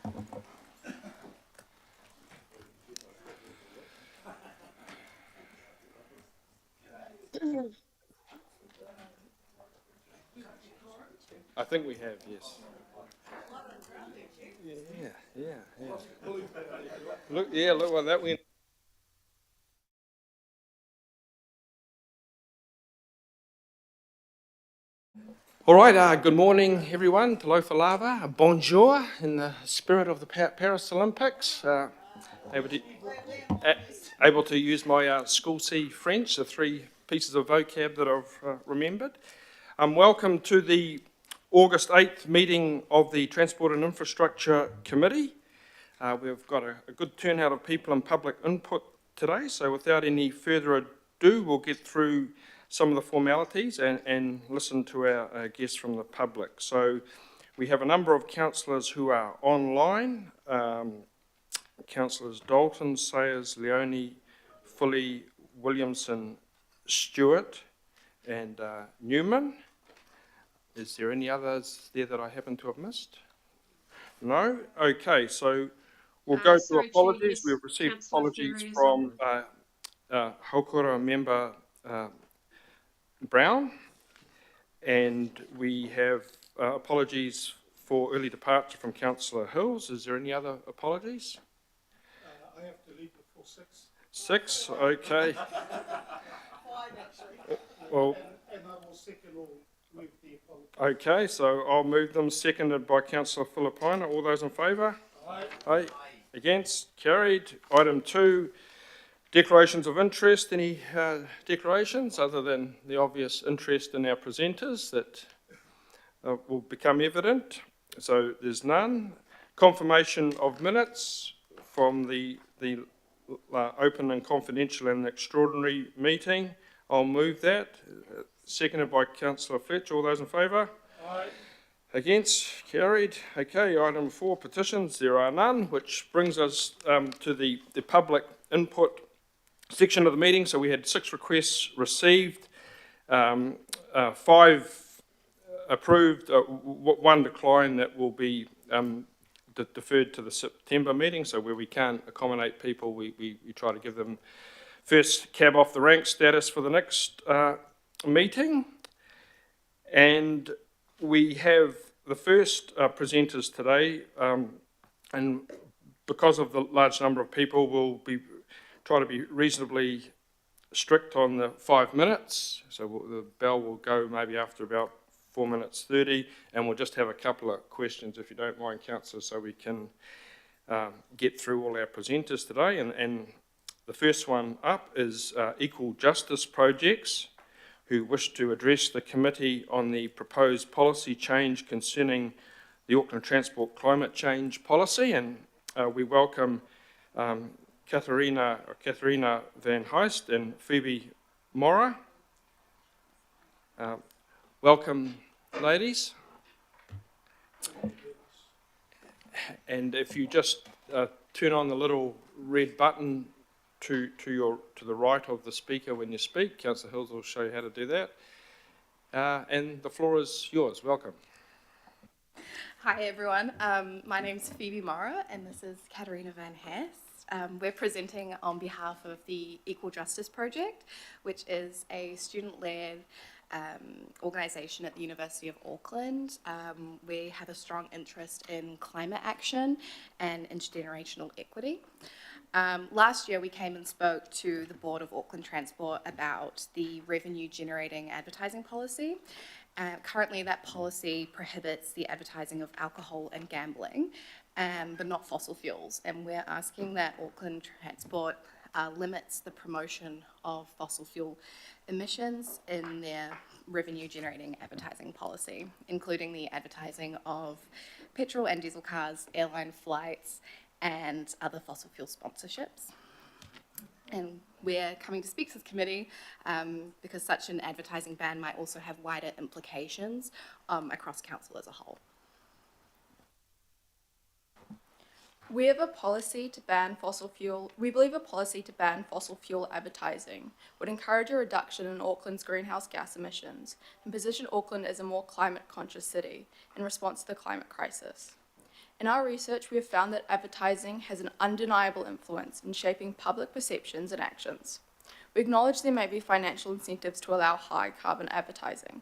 I think we have, yes. Yeah. Look what that went. All right, good morning, everyone. Talofa lava, bonjour, in the spirit of the Paris Olympics. Able to, able to use my school C French, the three pieces of vocab that I've remembered. Welcome to the August 8th meeting of the Transport and Infrastructure Committee. We've got a good turnout of people and public input today, so without any further ado, we'll get through some of the formalities and listen to our guests from the public. So we have a number of councillors who are online. Councillors Dalton, Sayers, Leone, Fully, Williamson, Stewart and Newman. Is there any others there that I happen to have missed? No? Okay, so we'll go to apologies. We've received apologies from Haukura member Brown, and we have apologies for early departure from Councillor Hills. Is there any other apologies? I have to leave before 6. 6, okay. 5 actually. Well, and I will second or move the apology. Okay, so I'll move them, seconded by Councillor Filipina. All those in favour? Aye. Aye. Against? Carried. Item 2, declarations of interest. Any declarations other than the obvious interest in our presenters that will become evident? So there's none. Confirmation of minutes from the open and confidential and extraordinary meeting. I'll move that. Seconded by Councillor Fletcher. All those in favour? Aye. Against? Carried. Okay, item 4, petitions. There are none, which brings us to the public input section of the meeting. So we had 6 requests received, 5 approved, 1 decline that will be deferred to the September meeting. So where we can't accommodate people, we try to give them first cab off the rank status for the next meeting. And we have the first presenters today, and because of the large number of people, we'll try to be reasonably strict on the 5 minutes. So the bell will go maybe after about 4 minutes 30, and we'll just have a couple of questions, if you don't mind, Councillor, so we can get through all our presenters today. And the first one up is Equal Justice Projects, who wish to address the committee on the proposed policy change concerning the Auckland Transport Climate Change Policy. And we welcome Katharina Van Heist and Phoebe Mora. Welcome, ladies. And if you just turn on the little red button to the right of the speaker when you speak, Councillor Hills will show you how to do that. And the floor is yours. Welcome. Hi everyone, my name's Phoebe Mora and this is Katharina Van Heist. We're presenting on behalf of the Equal Justice Project, which is a student-led organisation at the University of Auckland. We have a strong interest in climate action and intergenerational equity. Last year we came and spoke to the Board of Auckland Transport about the revenue generating advertising policy. Currently that policy prohibits the advertising of alcohol and gambling, but not fossil fuels, and we're asking that Auckland Transport limits the promotion of fossil fuel emissions in their revenue generating advertising policy, including the advertising of petrol and diesel cars, airline flights, and other fossil fuel sponsorships. And we're coming to speak to the committee because such an advertising ban might also have wider implications across council as a whole. We believe a policy to ban fossil fuel advertising would encourage a reduction in Auckland's greenhouse gas emissions and position Auckland as a more climate conscious city in response to the climate crisis. In our research, we have found that advertising has an undeniable influence in shaping public perceptions and actions. We acknowledge there may be financial incentives to allow high carbon advertising.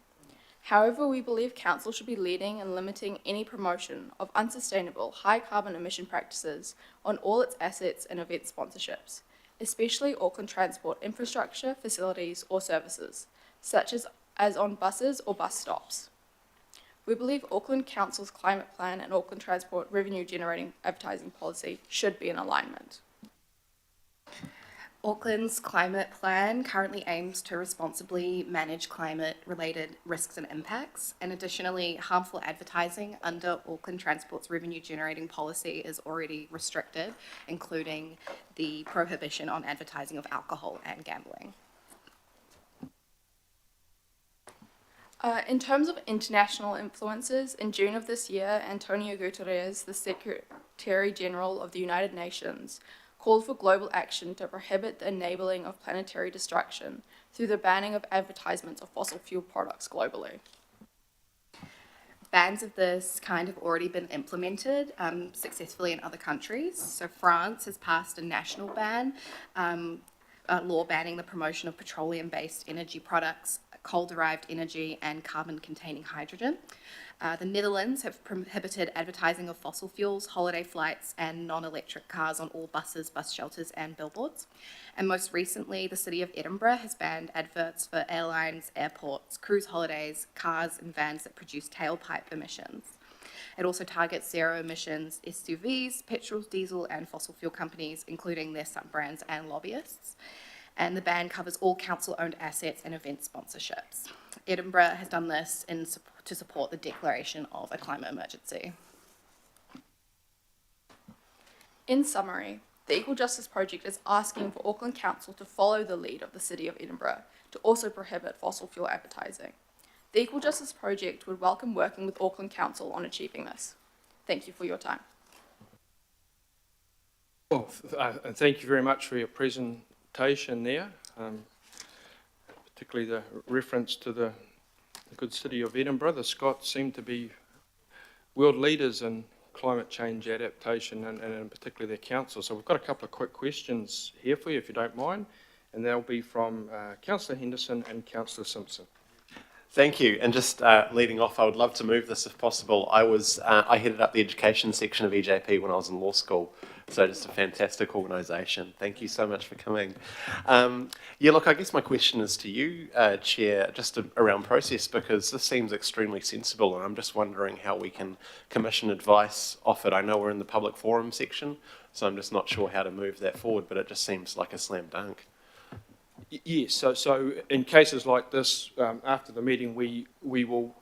However, we believe council should be leading and limiting any promotion of unsustainable high carbon emission practices on all its assets and event sponsorships, especially Auckland transport infrastructure, facilities or services, such as on buses or bus stops. We believe Auckland Council's climate plan and Auckland Transport revenue generating advertising policy should be in alignment. Auckland's climate plan currently aims to responsibly manage climate-related risks and impacts, and additionally, harmful advertising under Auckland Transport's revenue-generating policy is already restricted, including the prohibition on advertising of alcohol and gambling. In terms of international influences, in June of this year, Antonio Guterres, the Secretary General of the United Nations, called for global action to prohibit the enabling of planetary destruction through the banning of advertisements of fossil fuel products globally. Bans of this kind have already been implemented successfully in other countries. So France has passed a national ban, a law banning the promotion of petroleum-based energy products, coal-derived energy and carbon-containing hydrogen. The Netherlands have prohibited advertising of fossil fuels, holiday flights and non-electric cars on all buses, bus shelters and billboards. And most recently, the City of Edinburgh has banned adverts for airlines, airports, cruise holidays, cars and vans that produce tailpipe emissions. It also targets zero emissions SUVs, petrol, diesel and fossil fuel companies, including their sub-brands and lobbyists. And the ban covers all council-owned assets and event sponsorships. Edinburgh has done this to support the declaration of a climate emergency. In summary, the Equal Justice Project is asking for Auckland Council to follow the lead of the City of Edinburgh to also prohibit fossil fuel advertising. The Equal Justice Project would welcome working with Auckland Council on achieving this. Thank you for your time. Well, and thank you very much for your presentation there, particularly the reference to the good city of Edinburgh. The Scots seem to be world leaders in climate change adaptation and particularly their council. So we've got a couple of quick questions here for you, if you don't mind, and they'll be from Councillor Henderson and Councillor Simpson. Thank you. And just leading off, I would love to move this if possible. I headed up the education section of EJP when I was in law school. So just a fantastic organisation. Thank you so much for coming. Yeah, look, I guess my question is to you, Chair, just around process, because this seems extremely sensible, and I'm just wondering how we can commission advice offered. I know we're in the public forum section, so I'm just not sure how to move that forward, but it just seems like a slam dunk. Yes, so in cases like this, after the meeting, we will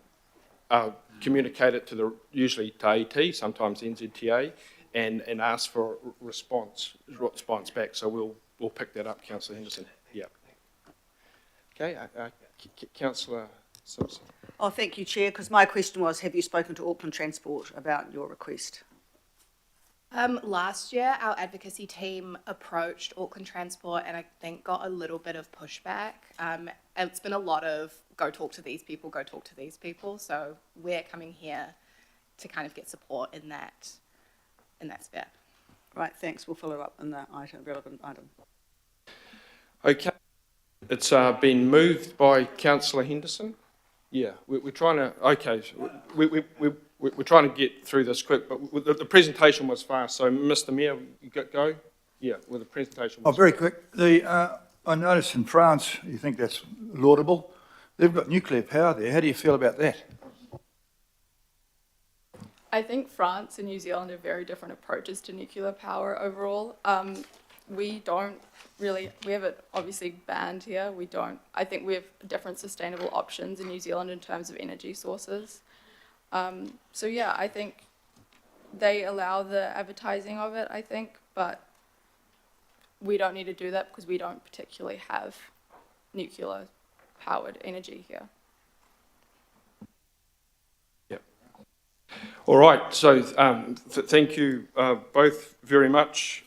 communicate it to usually to AT, sometimes NZTA, and ask for response back. So we'll pick that up, Councillor Henderson. Yeah. Okay, Councillor Simpson. Oh, thank you, Chair, because my question was, have you spoken to Auckland Transport about your request? Last year, our advocacy team approached Auckland Transport and I think got a little bit of pushback. It's been a lot of go talk to these people, go talk to these people. So we're coming here to kind of get support in that sphere. Right, thanks. We'll follow up in the relevant item. Okay, it's been moved by Councillor Henderson. Yeah, we're trying to. Okay, we're trying to get through this quick, but the presentation was fast. So, Mr. Mayor, you go. Yeah, well, the presentation was very quick. I noticed in France, you think that's laudable. They've got nuclear power there. How do you feel about that? I think France and New Zealand have very different approaches to nuclear power overall. We have it obviously banned here. I think we have different sustainable options in New Zealand in terms of energy sources. So yeah, I think they allow the advertising of it, I think, but we don't need to do that because we don't particularly have nuclear powered energy here. Yep. All right, so thank you both very much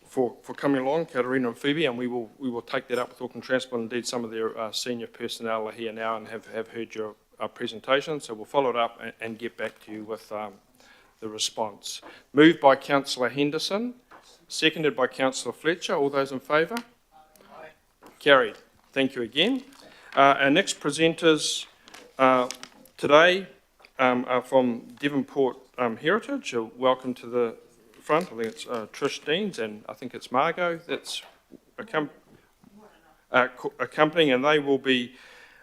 for coming along, Katerina and Phoebe, and we will take that up with Auckland Transport. Indeed, some of their senior personnel are here now and have heard your presentation, so we'll follow it up and get back to you with the response. Moved by Councillor Henderson, seconded by Councillor Fletcher. All those in favour? Carried. Thank you again. Our next presenters today are from Devonport Heritage. Welcome to the front. I think it's Trish Deans and I think it's Margot that's accompanying, and they will be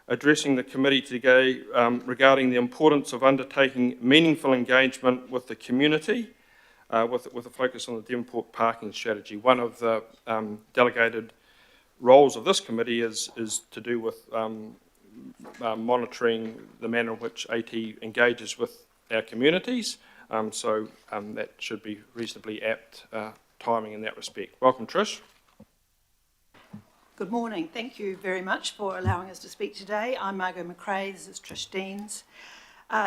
addressing the committee today regarding the importance of undertaking meaningful engagement with the community with a focus on the Devonport parking strategy. One of the delegated roles of this committee is to do with monitoring the manner in which AT engages with our communities, so that should be reasonably apt timing in that respect. Welcome, Trish. Good morning. Thank you very much for allowing us to speak today. I'm Margot McRae, this is Trish Deans.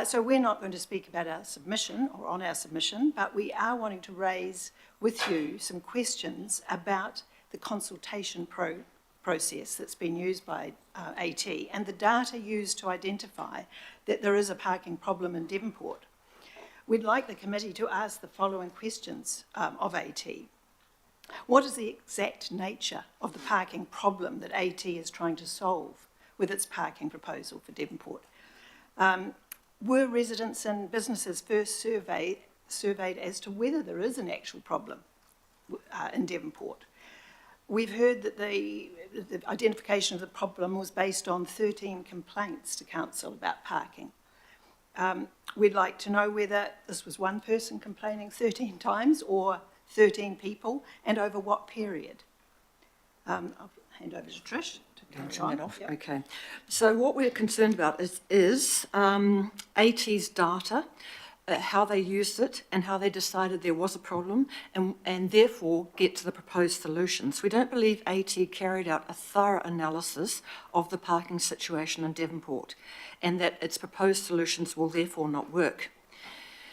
So we're not going to speak about our submission or on our submission, but we are wanting to raise with you some questions about the consultation process that's been used by AT and the data used to identify that there is a parking problem in Devonport. We'd like the committee to ask the following questions of AT. What is the exact nature of the parking problem that AT is trying to solve with its parking proposal for Devonport? Were residents and businesses first surveyed as to whether there is an actual problem in Devonport? We've heard that the identification of the problem was based on 13 complaints to council about parking. We'd like to know whether this was one person complaining 13 times or 13 people, and over what period. I'll hand over to Trish to turn that off. Yep. Okay. So what we're concerned about is AT's data, how they used it and how they decided there was a problem and therefore get to the proposed solutions. We don't believe AT carried out a thorough analysis of the parking situation in Devonport and that its proposed solutions will therefore not work.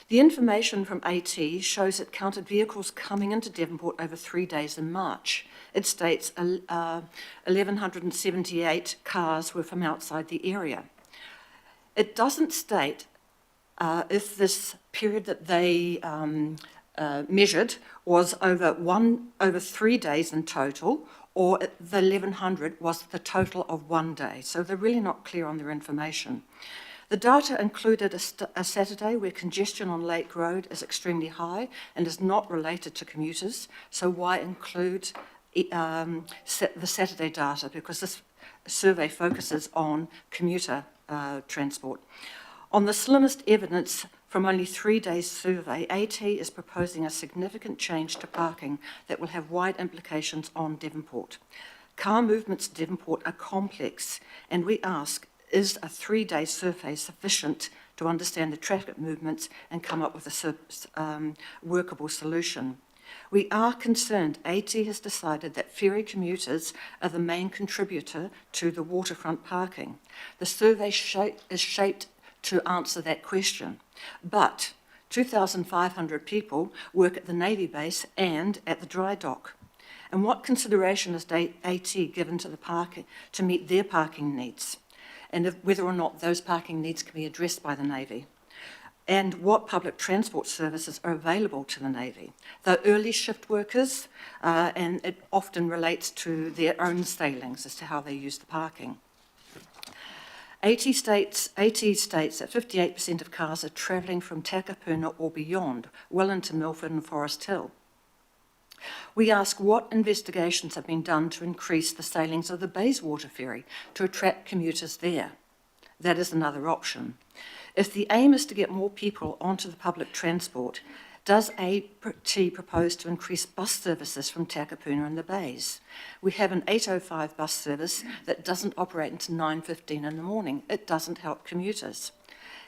The information from AT shows it counted vehicles coming into Devonport over 3 days in March. It states 1,178 cars were from outside the area. It doesn't state if this period that they measured was over 3 days in total, or the 1,100 was the total of 1 day. So they're really not clear on their information. The data included a Saturday where congestion on Lake Road is extremely high and is not related to commuters. So why include the Saturday data? Because this survey focuses on commuter transport. On the slimmest evidence from only 3 days survey, AT is proposing a significant change to parking that will have wide implications on Devonport. Car movements in Devonport are complex, and we ask, is a 3-day survey sufficient to understand the traffic movements and come up with a workable solution? We are concerned AT has decided that ferry commuters are the main contributor to the waterfront parking. The survey is shaped to answer that question, but 2,500 people work at the Navy base and at the dry dock. And what consideration is AT given to the parking to meet their parking needs? And whether or not those parking needs can be addressed by the Navy, and what public transport services are available to the Navy. They're early shift workers, and it often relates to their own sailings as to how they use the parking. AT states that 58% of cars are travelling from Takapuna or beyond, well into Milford and Forest Hill. We ask what investigations have been done to increase the sailings of the Bayswater ferry to attract commuters there. That is another option. If the aim is to get more people onto the public transport, does AT propose to increase bus services from Takapuna and the Bays? We have an 8:05 bus service that doesn't operate until 9:15 in the morning. It doesn't help commuters.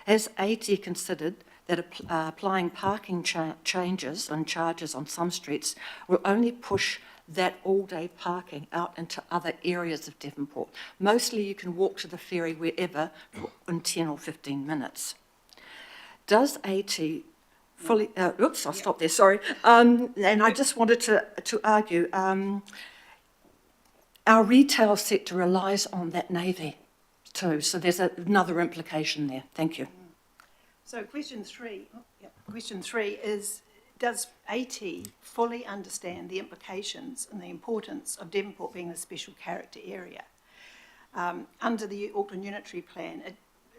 Has AT considered that applying parking changes and charges on some streets will only push that all-day parking out into other areas of Devonport? Mostly you can walk to the ferry wherever in 10 or 15 minutes. Does AT fully... I'll stop there, sorry. And I just wanted to argue, our retail sector relies on that Navy too, so there's another implication there. Thank you. So question three is, does AT fully understand the implications and the importance of Devonport being a special character area? Under the Auckland Unitary Plan,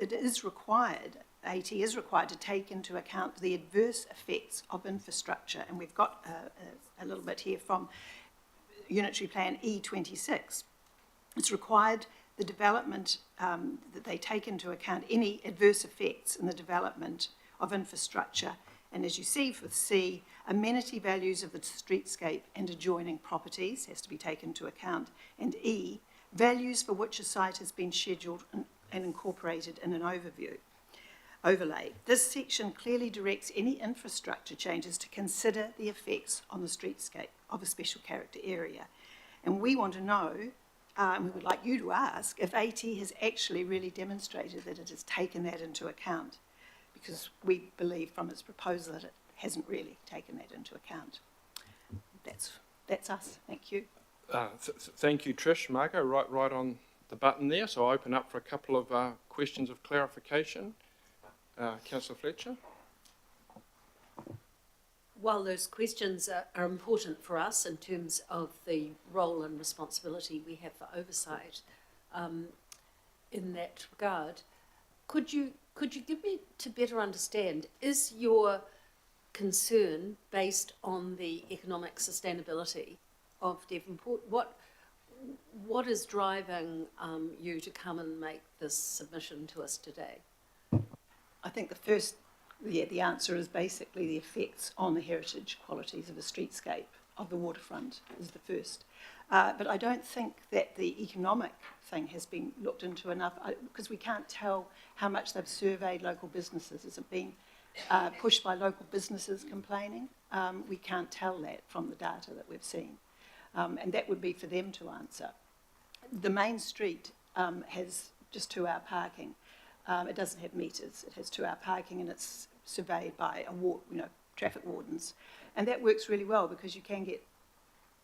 it is required, AT is required to take into account the adverse effects of infrastructure, and we've got a little bit here from Unitary Plan E26. It's required the development, that they take into account any adverse effects in the development of infrastructure, and as you see for C, amenity values of the streetscape and adjoining properties has to be taken into account, and E, values for which a site has been scheduled and incorporated in an overlay. This section clearly directs any infrastructure changes to consider the effects on the streetscape of a special character area. And we want to know, and we would like you to ask, if AT has actually really demonstrated that it has taken that into account, because we believe from its proposal that it hasn't really taken that into account. That's us. Thank you. Thank you, Trish. Margo, right on the button there. So I'll open up for a couple of questions of clarification. Councillor Fletcher. While those questions are important for us in terms of the role and responsibility we have for oversight in that regard, could you give me to better understand, is your concern based on the economic sustainability of Devonport? What is driving you to come and make this submission to us today? I think the answer is basically the effects on the heritage qualities of a streetscape of the waterfront is the first. But I don't think that the economic thing has been looked into enough, because we can't tell how much they've surveyed local businesses. Is it being pushed by local businesses complaining? We can't tell that from the data that we've seen. And that would be for them to answer. The main street has just 2-hour parking. It doesn't have meters. It has 2-hour parking, and it's surveyed by traffic wardens. And that works really well because you can get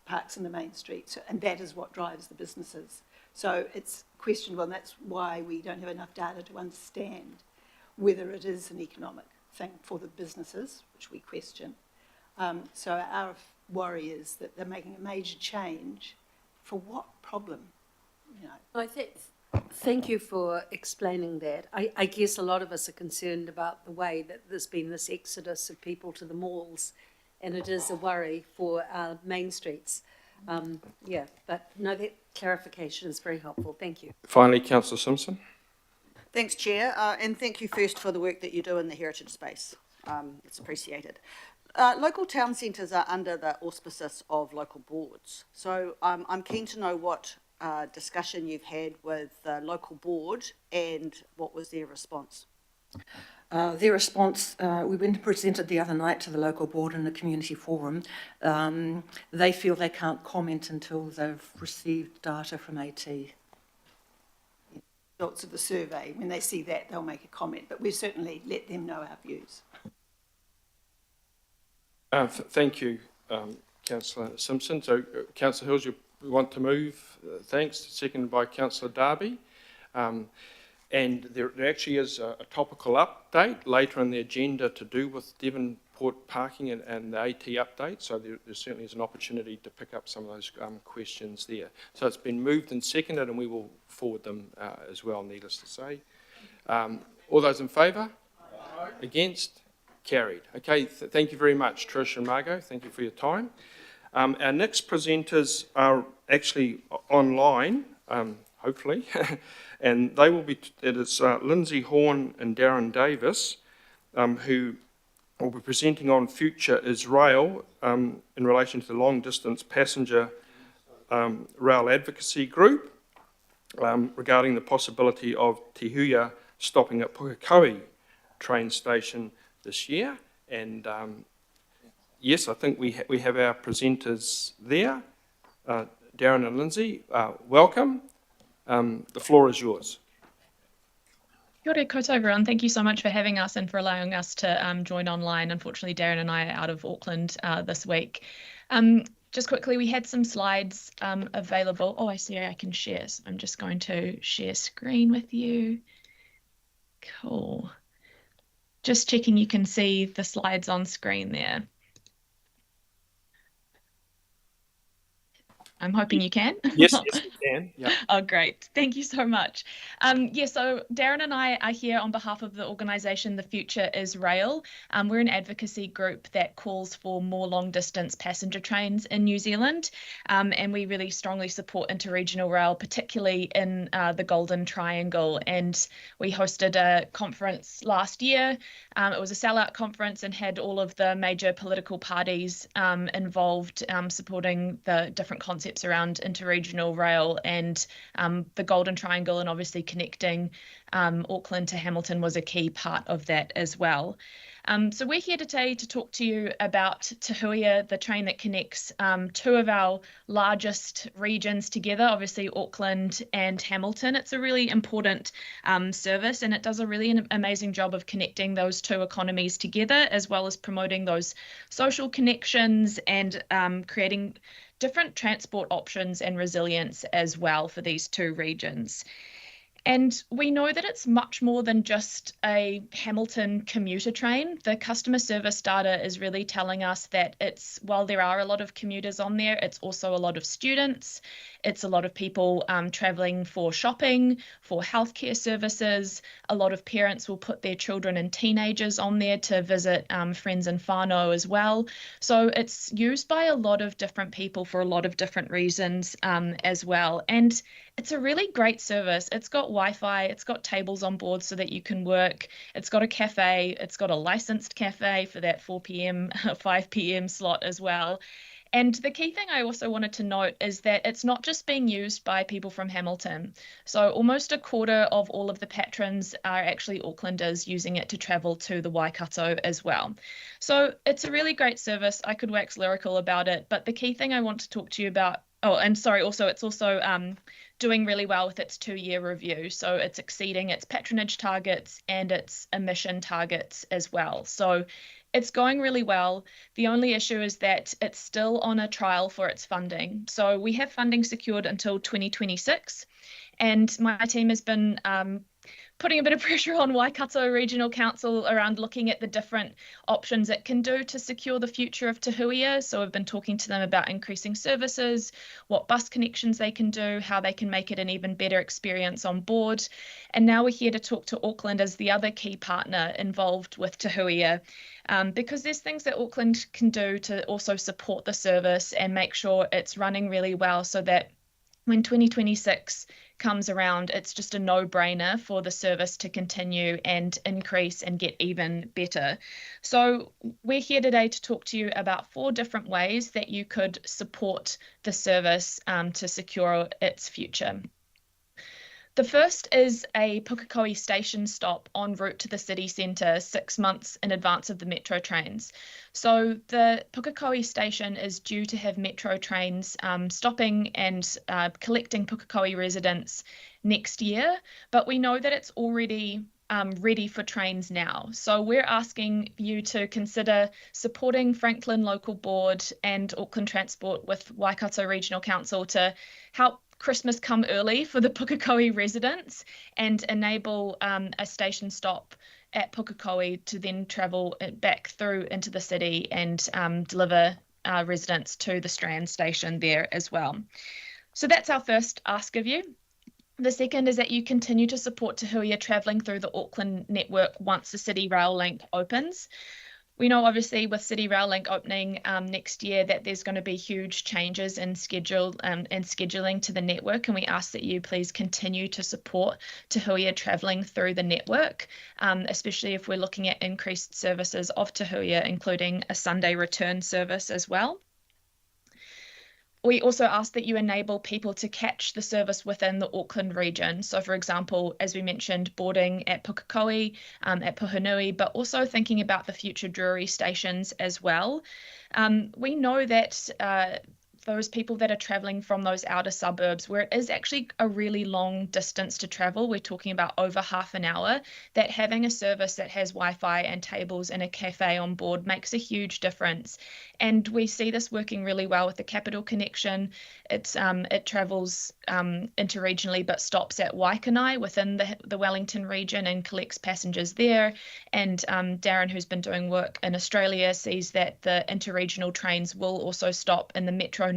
parks in the main street, and that is what drives the businesses. So it's questionable, and that's why we don't have enough data to understand whether it is an economic thing for the businesses, which we question. So our worry is that they're making a major change for what problem? Thank you for explaining that. I guess a lot of us are concerned about the way that there's been this exodus of people to the malls, and it is a worry for our main streets. But no, that clarification is very helpful. Thank you. Finally, Councillor Simpson. Thanks, Chair, and thank you first for the work that you do in the heritage space. It's appreciated. Local town centres are under the auspices of local boards, so I'm keen to know what discussion you've had with the local board and what was their response. Their response, we went and presented the other night to the local board in the community forum. They feel they can't comment until they've received data from AT. Results of the survey, when they see that, they'll make a comment, but we certainly let them know our views. Thank you, Councillor Simpson. So, Councillor Hills, you want to move? Thanks. Seconded by Councillor Darby. And there actually is a topical update later in the agenda to do with Devonport parking and the AT update. So there certainly is an opportunity to pick up some of those questions there. So it's been moved and seconded, and we will forward them as well, needless to say. All those in favour? Against? Carried. Okay, thank you very much, Trish and Margo. Thank you for your time. Our next presenters are actually online, hopefully, and they will be, it is Lindsay Horn and Darren Davis, who will be presenting on Future is Rail in relation to the long distance passenger rail advocacy group regarding the possibility of Te Huia stopping at Pukekohe train station this year. And yes, I think we have our presenters there. Darren and Lindsay, welcome. The floor is yours. Kia ora koutou everyone. Thank you so much for having us and for allowing us to join online. Unfortunately, Darren and I are out of Auckland this week. Just quickly, we had some slides available. Oh, I see I can share. So I'm just going to share screen with you. Cool. Just checking you can see the slides on screen there. I'm hoping you can. Yes, yes, we can. Yeah. Oh, great. Thank you so much. So Darren and I are here on behalf of the organisation The Future is Rail. We're an advocacy group that calls for more long-distance passenger trains in New Zealand, and we really strongly support interregional rail, particularly in the Golden Triangle. And we hosted a conference last year. It was a sellout conference and had all of the major political parties involved supporting the different concepts around interregional rail and the Golden Triangle, and obviously connecting Auckland to Hamilton was a key part of that as well. So we're here today to talk to you about Te Huia, the train that connects two of our largest regions together, obviously Auckland and Hamilton. It's a really important service, and it does a really amazing job of connecting those two economies together, as well as promoting those social connections and creating different transport options and resilience as well for these two regions. And we know that it's much more than just a Hamilton commuter train. The customer service data is really telling us that while there are a lot of commuters on there, it's also a lot of students. It's a lot of people travelling for shopping, for healthcare services. A lot of parents will put their children and teenagers on there to visit friends and whānau as well. So it's used by a lot of different people for a lot of different reasons as well. And it's a really great service. It's got Wi-Fi, it's got tables on board so that you can work. It's got a cafe, it's got a licensed cafe for that 4 p.m, 5 p.m slot as well. And the key thing I also wanted to note is that it's not just being used by people from Hamilton. So almost a quarter of all of the patrons are actually Aucklanders using it to travel to the Waikato as well. So it's a really great service. I could wax lyrical about it, but the key thing I want to talk to you about, it's also doing really well with its 2-year review. So it's exceeding its patronage targets and its emission targets as well. So it's going really well. The only issue is that it's still on a trial for its funding. So we have funding secured until 2026. And my team has been putting a bit of pressure on Waikato Regional Council around looking at the different options it can do to secure the future of Te Huia. So I've been talking to them about increasing services, what bus connections they can do, how they can make it an even better experience on board. And now we're here to talk to Auckland as the other key partner involved with Te Huia, because there's things that Auckland can do to also support the service and make sure it's running really well so that when 2026 comes around, it's just a no-brainer for the service to continue and increase and get even better. So we're here today to talk to you about 4 different ways that you could support the service to secure its future. The first is a Pukekohe station stop en route to the city centre 6 months in advance of the metro trains. So the Pukekohe station is due to have metro trains stopping and collecting Pukekohe residents next year, but we know that it's already ready for trains now. So we're asking you to consider supporting Franklin Local Board and Auckland Transport with Waikato Regional Council to help Christmas come early for the Pukekohe residents and enable a station stop at Pukekohe to then travel back through into the city and deliver residents to the Strand station there as well. So that's our first ask of you. The second is that you continue to support Te Huia travelling through the Auckland network once the City Rail Link opens. We know obviously with City Rail Link opening next year that there's going to be huge changes in schedule and scheduling to the network, and we ask that you please continue to support Te Huia travelling through the network, especially if we're looking at increased services of Te Huia, including a Sunday return service as well. We also ask that you enable people to catch the service within the Auckland region. So for example, as we mentioned, boarding at Pukekohe, at Puhonui, but also thinking about the future Drury stations as well. We know that those people that are traveling from those outer suburbs, where it is actually a really long distance to travel, we're talking about over half an hour, that having a service that has Wi-Fi and tables and a cafe on board makes a huge difference. And we see this working really well with the Capital Connection. It travels interregionally but stops at Waikanai within the Wellington region and collects passengers there. And Darren, who's been doing work in Australia, sees that the interregional trains will also stop in the metro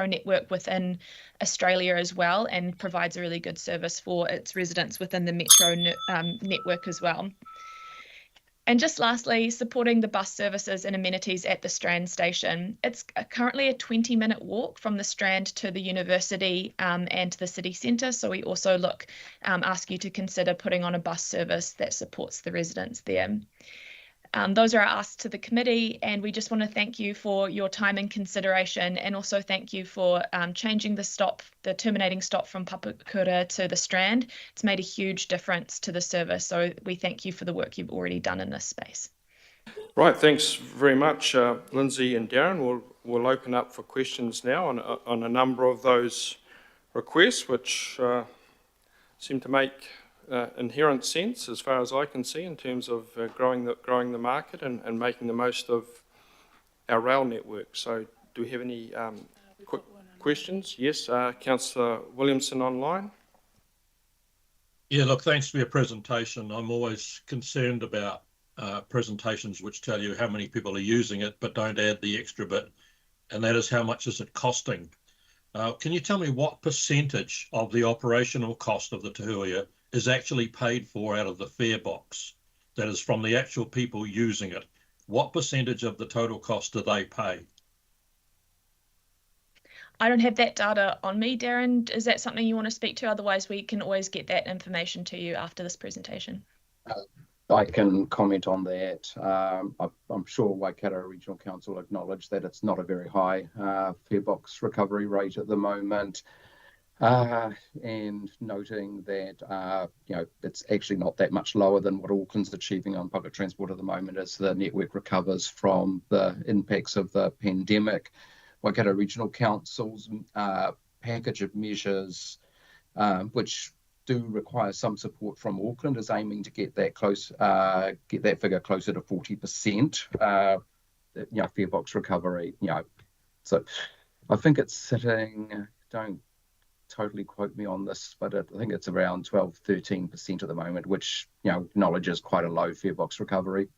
network within Australia as well, and provides a really good service for its residents within the metro network as well. And just lastly, supporting the bus services and amenities at the Strand station. It's currently a 20-minute walk from the Strand to the university and the city centre. So we also ask you to consider putting on a bus service that supports the residents there. Those are our asks to the committee, and we just want to thank you for your time and consideration, and also thank you for changing the terminating stop from Papakura to the Strand. It's made a huge difference to the service, so we thank you for the work you've already done in this space. Right, thanks very much, Lindsay and Darren. We'll open up for questions now on a number of those requests, which seem to make inherent sense as far as I can see in terms of growing the market and making the most of our rail network. So do we have any quick questions? Yes, Councillor Williamson online. Yeah, look, thanks for your presentation. I'm always concerned about presentations which tell you how many people are using it but don't add the extra bit, and that is how much is it costing. Can you tell me what percentage of the operational cost of the Te Huia is actually paid for out of the fare box, that is from the actual people using it? What percentage of the total cost do they pay? I don't have that data on me, Darren. Is that something you want to speak to? Otherwise, we can always get that information to you after this presentation. I can comment on that. I'm sure Waikato Regional Council acknowledge that it's not a very high fare box recovery rate at the moment. And noting that it's actually not that much lower than what Auckland's achieving on public transport at the moment as the network recovers from the impacts of the pandemic. Waikato Regional Council's package of measures, which do require some support from Auckland, is aiming to get that figure closer to 40%. Fare box recovery. So I think it's sitting. Don't totally quote me on this, but I think it's around 12-13% at the moment, which acknowledges quite a low fare box recovery.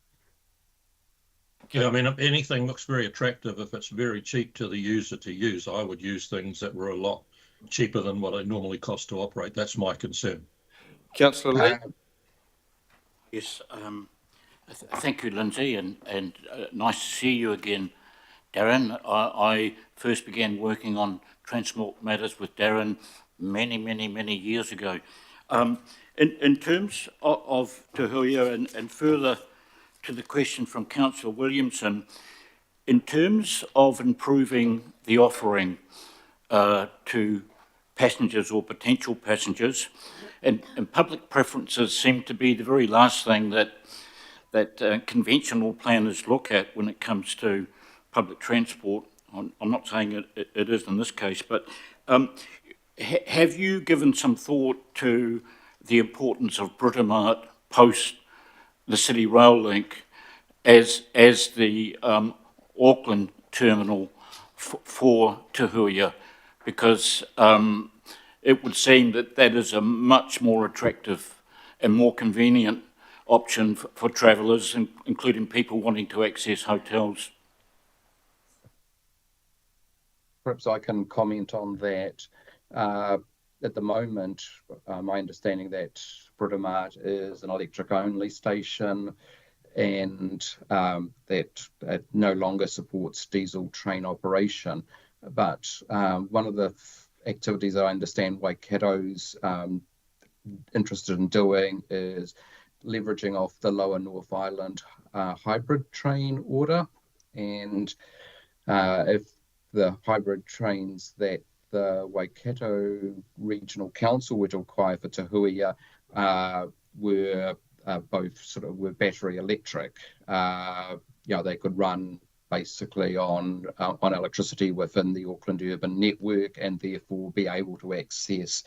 Yeah, I mean, anything looks very attractive if it's very cheap to the user to use. I would use things that were a lot cheaper than what it normally costs to operate. That's my concern. Councillor Lee. Yes, thank you, Lindsay, and nice to see you again, Darren. I first began working on transport matters with Darren many years ago. In terms of Te Huia and further to the question from Councillor Williamson, in terms of improving the offering to passengers or potential passengers, and public preferences seem to be the very last thing that conventional planners look at when it comes to public transport. I'm not saying it is in this case, but have you given some thought to the importance of Britomart post the City Rail Link as the Auckland terminal for Te Huia? Because it would seem that is a much more attractive and more convenient option for travellers, including people wanting to access hotels. Perhaps I can comment on that. At the moment, my understanding that Britomart is an electric-only station, and that it no longer supports diesel train operation. But one of the activities that I understand Waikato's interested in doing is leveraging off the Lower North Island hybrid train order. And if the hybrid trains that the Waikato Regional Council would require for Te Huia were both were battery electric, they could run basically on electricity within the Auckland urban network, and therefore be able to access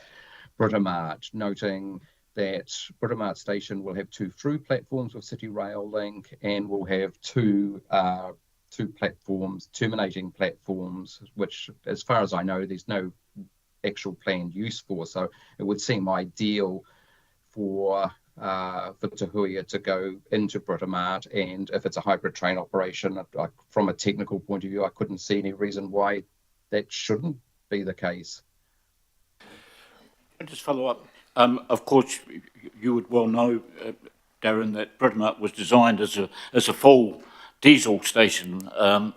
Britomart, noting that Britomart station will have 2 through platforms with City Rail link, and will have two platforms, terminating platforms, which, as far as I know, there's no actual planned use for. So it would seem ideal for Tahuia to go into Britomart, and if it's a hybrid train operation, from a technical point of view, I couldn't see any reason why that shouldn't be the case. I'll just follow up. Of course, you would well know, Darren, that Britomart was designed as a full diesel station,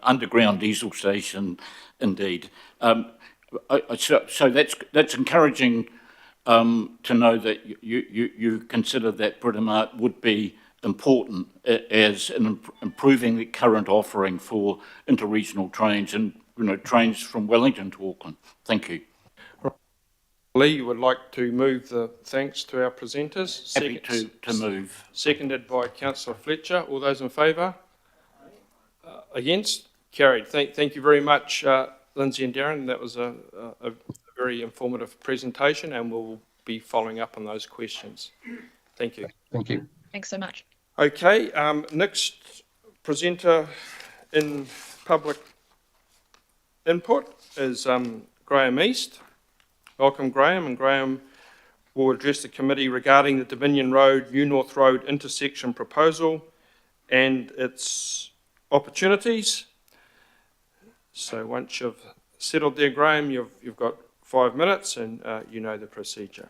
underground diesel station, indeed. So that's encouraging to know that you consider that Britomart would be important as improving the current offering for interregional trains and trains from Wellington to Auckland. Thank you. Lee, you would like to move the thanks to our presenters? Happy to move. Seconded by Councillor Fletcher. All those in favour? Against? Carried. Thank you very much, Lindsay and Darren. That was a very informative presentation, and we'll be following up on those questions. Thank you. Thank you. Thanks so much. Okay, next presenter in public input is Graham East. Welcome, Graham, and Graham will address the committee regarding the Dominion Road, New North Road intersection proposal and its opportunities. So once you've settled there, Graham, you've got 5 minutes, and you know the procedure.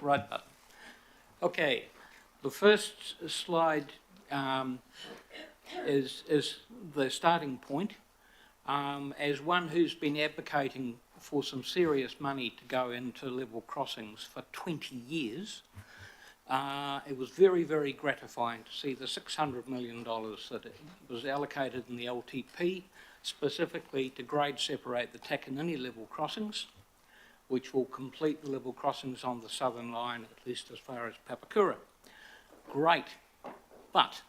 Right button. Okay, the first slide is the starting point. As one who's been advocating for some serious money to go into level crossings for 20 years, it was very, very gratifying to see the $600 million that was allocated in the LTP, specifically to grade separate the Takanini level crossings, which will complete the level crossings on the southern line, at least as far as Papakura. Great, but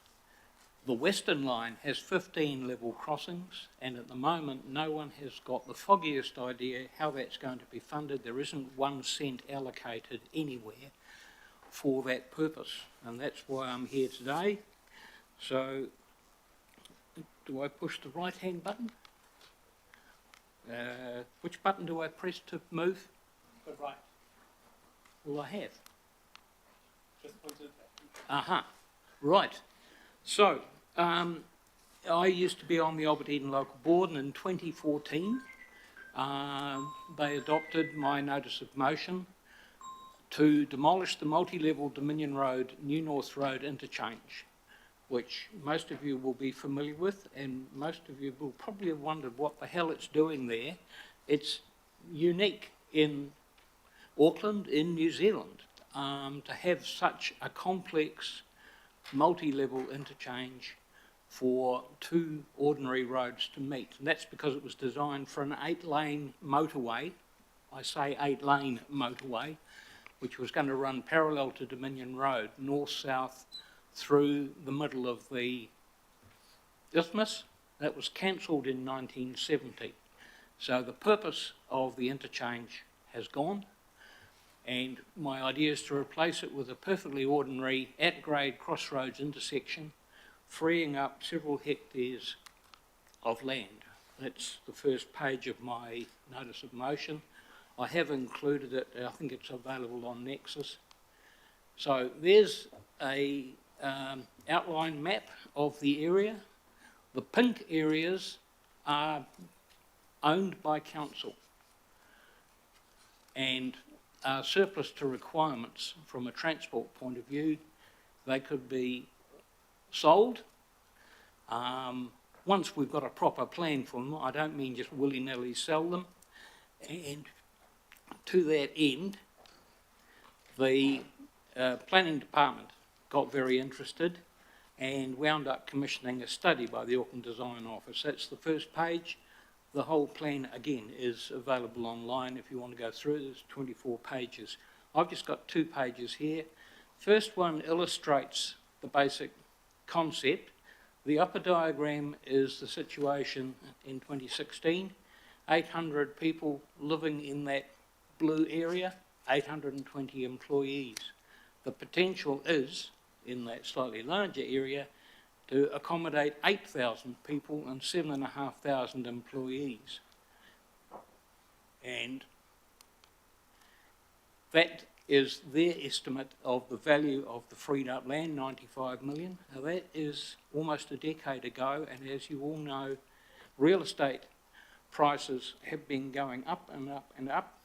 the western line has 15 level crossings, and at the moment no one has got the foggiest idea how that's going to be funded. There isn't 1 cent allocated anywhere for that purpose, and that's why I'm here today. So, do I push the right-hand button? Which button do I press to move? The right. Well, I have. Just pointed back. Right. So, I used to be on the Albertine Local Board, and in 2014 they adopted my notice of motion to demolish the multi-level Dominion Road, New North Road interchange, which most of you will be familiar with, and most of you will probably have wondered what the hell it's doing there. It's unique in Auckland, in New Zealand, to have such a complex multi-level interchange for 2 ordinary roads to meet. And that's because it was designed for an 8-lane motorway. I say 8-lane motorway, which was going to run parallel to Dominion Road, north-south, through the middle of the isthmus. That was cancelled in 1970. So the purpose of the interchange has gone, and my idea is to replace it with a perfectly ordinary at-grade crossroads intersection, freeing up several hectares of land. That's the first page of my notice of motion. I have included it, I think it's available on Nexus. So there's a outline map of the area. The pink areas are owned by council and are surplus to requirements from a transport point of view. They could be sold. Once we've got a proper plan for them, I don't mean just willy-nilly sell them. And to that end, the planning department got very interested and wound up commissioning a study by the Auckland Design Office. That's the first page. The whole plan, again, is available online if you want to go through it. There's 24 pages. I've just got 2 pages here. First one illustrates the basic concept. The upper diagram is the situation in 2016. 800 people living in that blue area, 820 employees. The potential is, in that slightly larger area, to accommodate 8,000 people and 7,500 employees. And that is their estimate of the value of the freed up land, 95 million. Now that is almost a decade ago, and as you all know, real estate prices have been going up and up and up.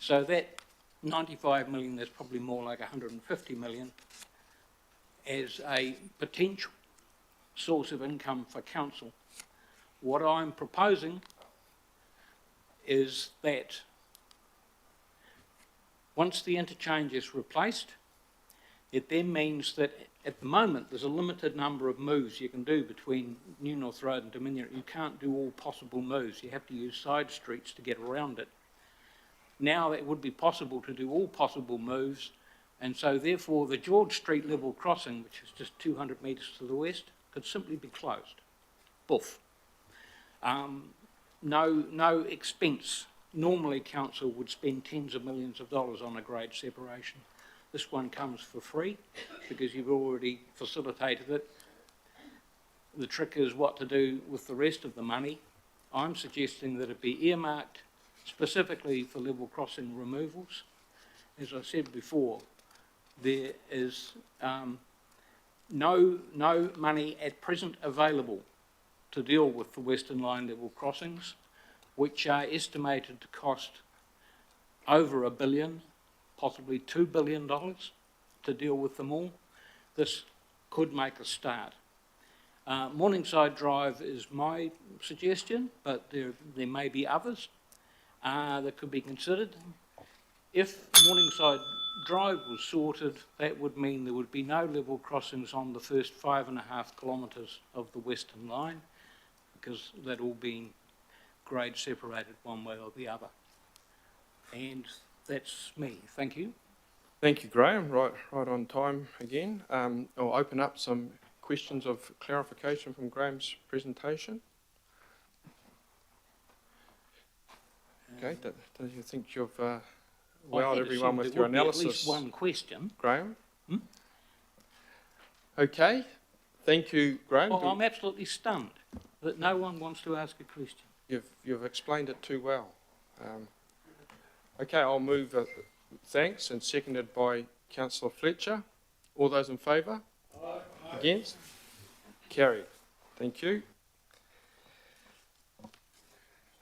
So that 95 million, there's probably more like 150 million as a potential source of income for council. What I'm proposing is that once the interchange is replaced, it then means that at the moment there's a limited number of moves you can do between New North Road and Dominion. You can't do all possible moves. You have to use side streets to get around it. Now it would be possible to do all possible moves, and so therefore the George Street level crossing, which is just 200 metres to the west, could simply be closed. Boof. No expense. Normally council would spend tens of millions of dollars on a grade separation. This one comes for free because you've already facilitated it. The trick is what to do with the rest of the money. I'm suggesting that it be earmarked specifically for level crossing removals. As I said before, there is no money at present available to deal with the Western Line level crossings, which are estimated to cost over $1 billion, possibly $2 billion to deal with them all. This could make a start. Morningside Drive is my suggestion, but there may be others that could be considered. If Morningside Drive was sorted, that would mean there would be no level crossings on the first 5.5 kilometres of the Western Line, because they'd all been grade separated one way or the other. And that's me. Thank you. Thank you, Graham. Right on time again. I'll open up some questions of clarification from Graham's presentation. Okay, do you think you've wowed everyone with your analysis? At least one question. Graham? Okay, thank you, Graham. Oh, I'm absolutely stunned that no one wants to ask a question. You've explained it too well. Okay, I'll move thanks, and seconded by Councillor Fletcher. All those in favour? Aye. Against? Carried. Thank you.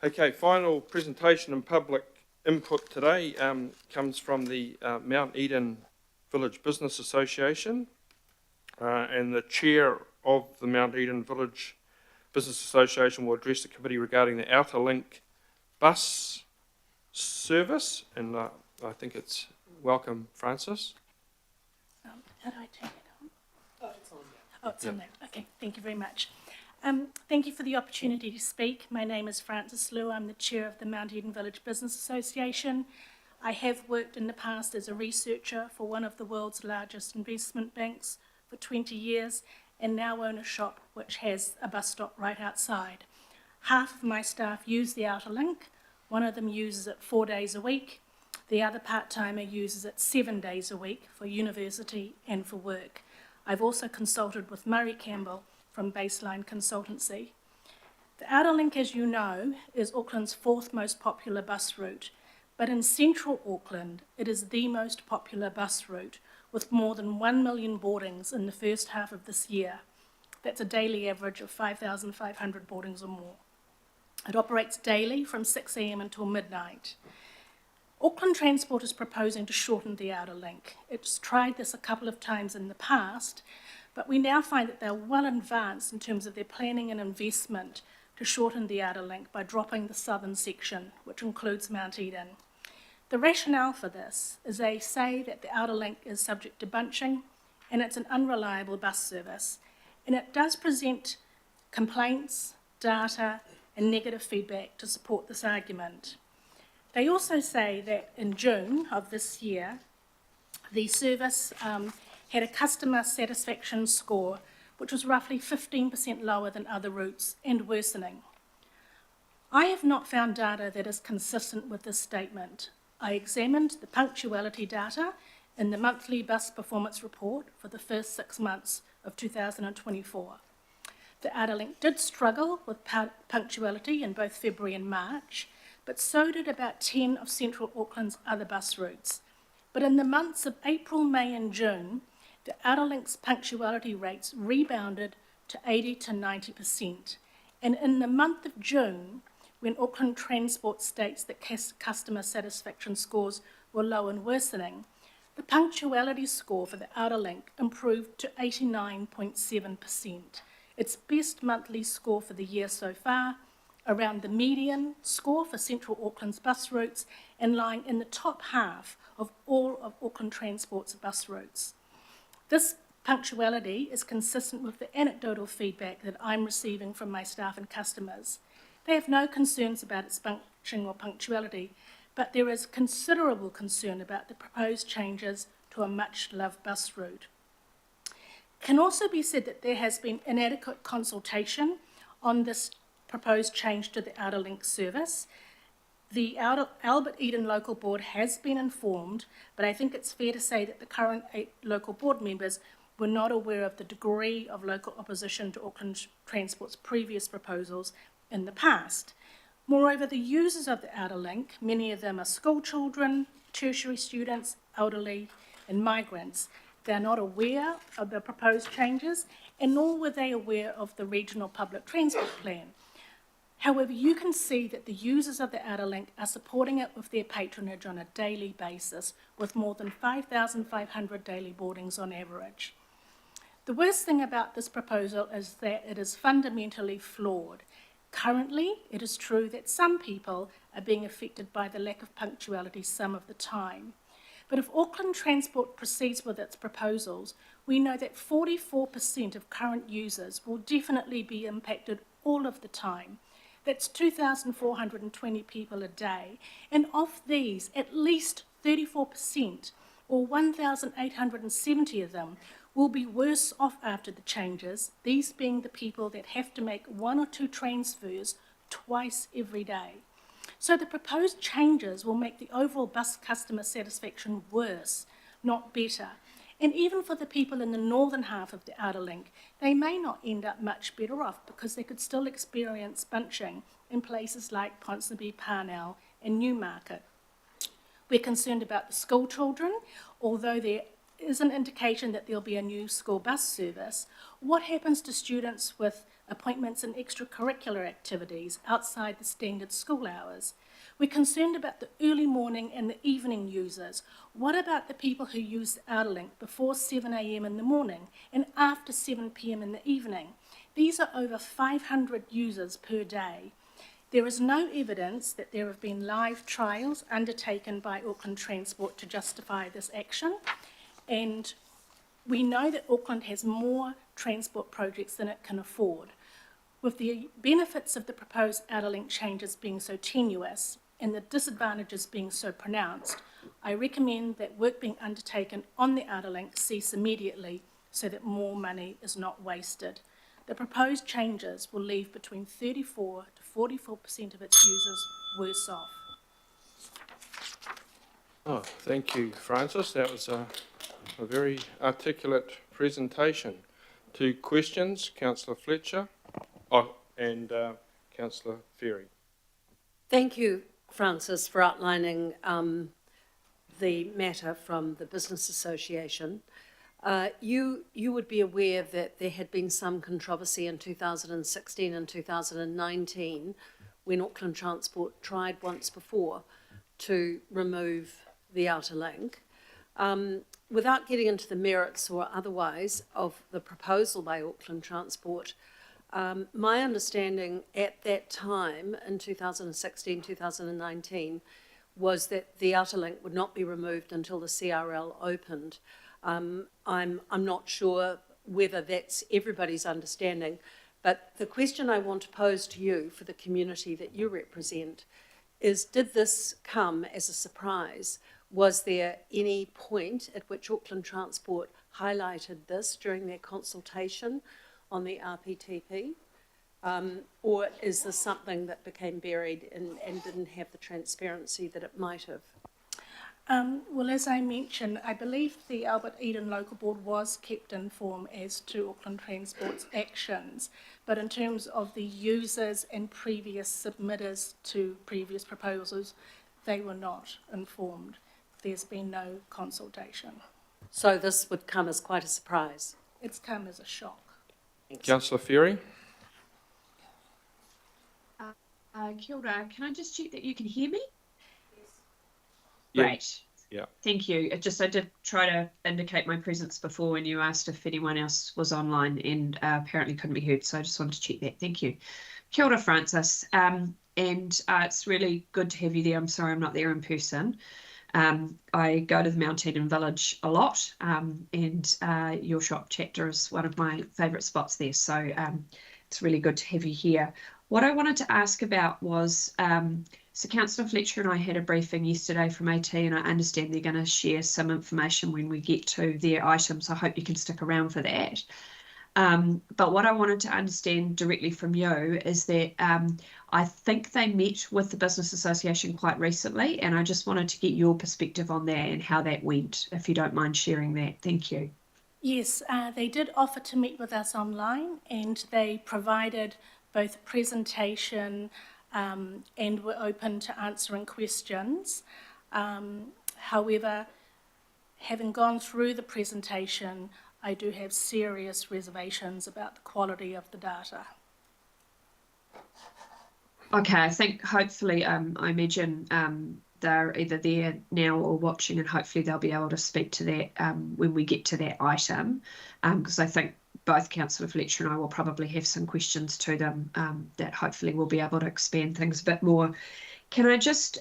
Okay, final presentation and public input today comes from the Mount Eden Village Business Association, and the chair of the Mount Eden Village Business Association will address the committee regarding the Outer Link bus service, and I think it's welcome, Francis. How do I turn it on? Oh, it's on there. Oh, it's on there. Okay, thank you very much. Thank you for the opportunity to speak. My name is Frances Liu. I'm the chair of the Mount Eden Village Business Association. I have worked in the past as a researcher for one of the world's largest investment banks for 20 years, and now own a shop which has a bus stop right outside. Half of my staff use the Outer Link. One of them uses it 4 days a week. The other part-timer uses it 7 days a week for university and for work. I've also consulted with Murray Campbell from Baseline Consultancy. The Outer Link, as you know, is Auckland's 4th most popular bus route, but in central Auckland, it is the most popular bus route, with more than 1 million boardings in the first half of this year. That's a daily average of 5,500 boardings or more. It operates daily from 6 a.m. until midnight. Auckland Transport is proposing to shorten the Outer Link. It's tried this a couple of times in the past, but we now find that they're well advanced in terms of their planning and investment to shorten the Outer Link by dropping the southern section, which includes Mount Eden. The rationale for this is they say that the Outer Link is subject to bunching and it's an unreliable bus service, and it does present complaints, data and negative feedback to support this argument. They also say that in June of this year, the service had a customer satisfaction score which was roughly 15% lower than other routes and worsening. I have not found data that is consistent with this statement. I examined the punctuality data in the monthly bus performance report for the first 6 months of 2024. The Outerlink did struggle with punctuality in both February and March, but so did about 10 of Central Auckland's other bus routes. But in the months of April, May and June, the Outerlink's punctuality rates rebounded to 80 to 90%. And in the month of June, when Auckland Transport states that customer satisfaction scores were low and worsening, the punctuality score for the Outerlink improved to 89.7%, its best monthly score for the year so far, around the median score for Central Auckland's bus routes and lying in the top half of all of Auckland Transport's bus routes. This punctuality is consistent with the anecdotal feedback that I'm receiving from my staff and customers. They have no concerns about its functioning or punctuality, but there is considerable concern about the proposed changes to a much-loved bus route. It can also be said that there has been inadequate consultation on this proposed change to the Outerlink service. The Albert Eden Local Board has been informed, but I think it's fair to say that the current 8 local board members were not aware of the degree of local opposition to Auckland Transport's previous proposals in the past. Moreover, the users of the Outerlink, many of them are school children, tertiary students, elderly and migrants. They are not aware of the proposed changes, and nor were they aware of the regional public transport plan. However, you can see that the users of the Outerlink are supporting it with their patronage on a daily basis, with more than 5,500 daily boardings on average. The worst thing about this proposal is that it is fundamentally flawed. Currently, it is true that some people are being affected by the lack of punctuality some of the time. But if Auckland Transport proceeds with its proposals, we know that 44% of current users will definitely be impacted all of the time. That's 2,420 people a day, and of these, at least 34%, or 1,870 of them, will be worse off after the changes, these being the people that have to make 1 or 2 transfers twice every day. So the proposed changes will make the overall bus customer satisfaction worse, not better. And even for the people in the northern half of the Outerlink, they may not end up much better off because they could still experience bunching in places like Ponsonby, Parnell and Newmarket. We're concerned about the school children, although there is an indication that there'll be a new school bus service. What happens to students with appointments and extracurricular activities outside the standard school hours? We're concerned about the early morning and the evening users. What about the people who use the Outerlink before 7 a.m. in the morning and after 7 p.m. in the evening? These are over 500 users per day. There is no evidence that there have been live trials undertaken by Auckland Transport to justify this action, and we know that Auckland has more transport projects than it can afford. With the benefits of the proposed Outerlink changes being so tenuous and the disadvantages being so pronounced, I recommend that work being undertaken on the Outerlink cease immediately so that more money is not wasted. The proposed changes will leave between 34 to 44% of its users worse off. Oh, thank you, Francis. That was a very articulate presentation. 2 questions, Councillor Fletcher and Councillor Ferry. Thank you, Francis, for outlining the matter from the Business Association. You would be aware that there had been some controversy in 2016 and 2019 when Auckland Transport tried once before to remove the Outerlink. Without getting into the merits or otherwise of the proposal by Auckland Transport, my understanding at that time in 2016, 2019 was that the Outerlink would not be removed until the CRL opened. I'm not sure whether that's everybody's understanding, But the question I want to pose to you for the community that you represent is, did this come as a surprise? Was there any point at which Auckland Transport highlighted this during their consultation on the RPTP? Or is this something that became buried and didn't have the transparency that it might have? Well, as I mentioned, I believe the Albert Eden Local Board was kept informed as to Auckland Transport's actions, but in terms of the users and previous submitters to previous proposals, they were not informed. There's been no consultation. So this would come as quite a surprise. It's come as a shock. Councillor Ferry? Kia ora. Can I just check that you can hear me? Yeah. Great. Yeah. Thank you. I did try to indicate my presence before when you asked if anyone else was online, and apparently couldn't be heard, so I just wanted to check that. Thank you. Kia ora, Francis. And it's really good to have you there. I'm sorry I'm not there in person. I go to the Mount Eden Village a lot, and your shop chapter is one of my favourite spots there, so it's really good to have you here. What I wanted to ask about was, so Councillor Fletcher and I had a briefing yesterday from AT, and I understand they're going to share some information when we get to their items. I hope you can stick around for that. But what I wanted to understand directly from you is that I think they met with the Business Association quite recently, and I just wanted to get your perspective on that and how that went, if you don't mind sharing that. Thank you. Yes, they did offer to meet with us online, and they provided both a presentation and were open to answering questions. However, having gone through the presentation, I do have serious reservations about the quality of the data. Okay, I think hopefully, I imagine they're either there now or watching, and hopefully they'll be able to speak to that when we get to that item, because I think both Councillor Fletcher and I will probably have some questions to them that hopefully will be able to expand things a bit more. Can I just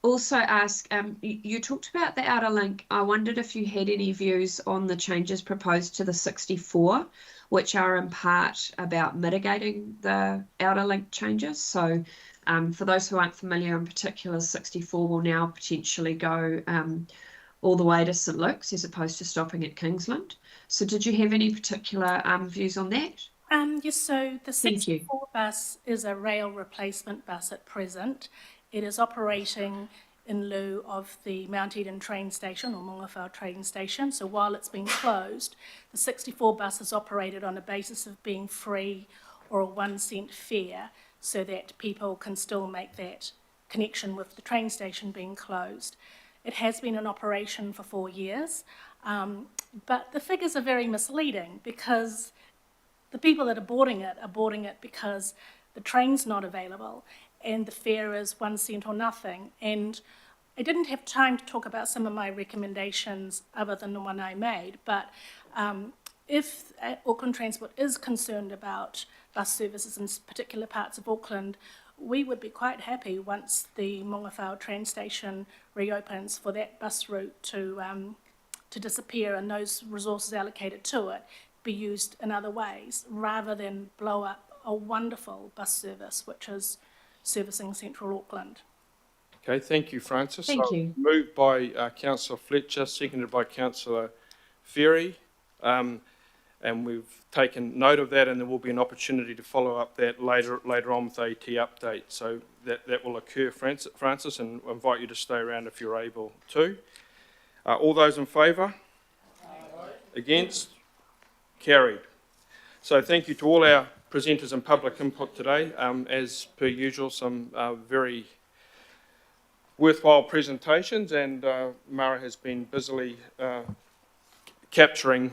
also ask, you talked about the outer link. I wondered if you had any views on the changes proposed to the 64, which are in part about mitigating the outer link changes. So for those who aren't familiar, in particular, 64 will now potentially go all the way to St Luke's as opposed to stopping at Kingsland. So did you have any particular views on that? Yes, so the 64 bus is a rail replacement bus at present. It is operating in lieu of the Mount Eden train station or Mongawhau train station. So while it's been closed, the 64 bus is operated on a basis of being free or a 1 cent fare, so that people can still make that connection with the train station being closed. It has been in operation for 4 years, but the figures are very misleading, because the people that are boarding it because the train's not available and the fare is 1 cent or nothing. And I didn't have time to talk about some of my recommendations other than the one I made, but if Auckland Transport is concerned about bus services in particular parts of Auckland, we would be quite happy once the Mongawhau train station reopens for that bus route to disappear and those resources allocated to it be used in other ways, rather than blow up a wonderful bus service which is servicing central Auckland. Okay, thank you, Francis. Thank you. Moved by Councillor Fletcher, seconded by Councillor Ferry. And we've taken note of that, and there will be an opportunity to follow up that later on with AT update. So that will occur, Francis, and I invite you to stay around if you're able to. All those in favour? Against? Carried. So thank you to all our presenters and public input today. As per usual, some very worthwhile presentations, and Mara has been busily capturing